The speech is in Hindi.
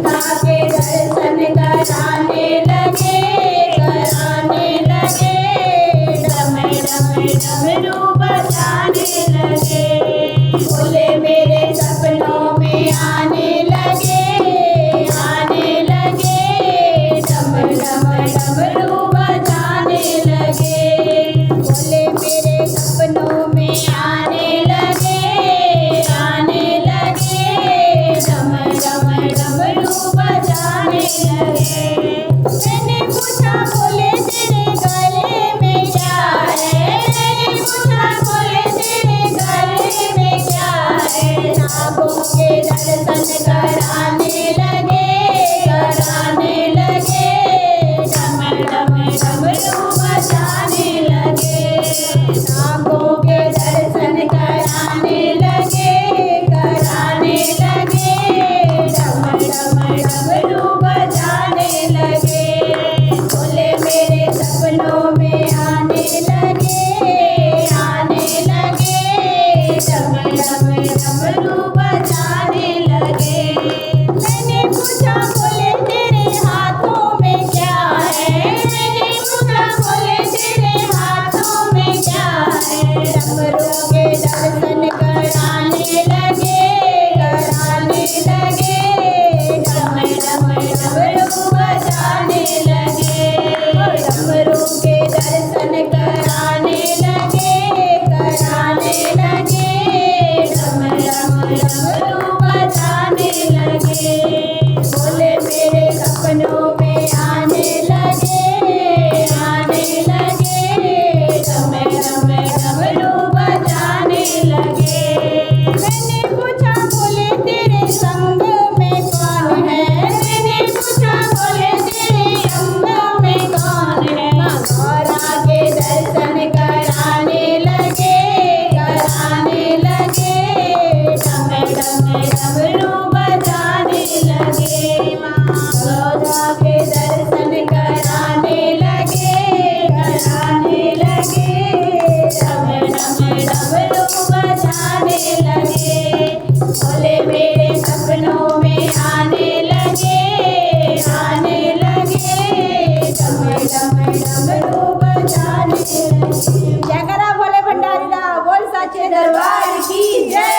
के दर्शन कराने लगे, डम डम डमरू बजाने लगे। भोले मेरे सपनों में आने लगे, डम डम डमरू बजाने लगे। भोले मेरे सपनों में आने लगे, डम डम डमरू बजाने लगे। मैंने पूछा भोले तेरे गले में क्या है, मैंने पूछा भोले तेरे गले में क्या है। नागों के दर्शन कराने लगे, डम डम डमरू बजाने लगे। नागों के दर्शन कराने लगे, डम डम डमरू बजाने लगे। भोले मेरे सपनों में आने लगे, डम डम डमरू बजाने लगे। मैंने पूछा भोले तेरे हाथों में क्या है, मैंने पूछा भोले तेरे हाथों में क्या है। डमरू के दर्शन कराने लगे, डम डम डमरू बजाने लगे। डमरू के दर्शन कराने लगे, डम डम डमरू बजाने लगे। भोले मेरे सपनों में आने लगे, डम डम डमरू बजाने लगे। मैंने पूछा भोले तेरे संग में कौन है, मैंने पूछा भोले तेरे अंग में कौन है। गौरा के दर्शन कराने लगे, डम डम डमरू बजाने लगे। गौरा के दर्शन कराने लगे, डम डम डमरू बजाने लगे। भोले मेरे सपनों में आने लगे, डम डम डमरू बजाने लगे। जय करा भोले भंडारी दा, बोल साचे दरबार की जय।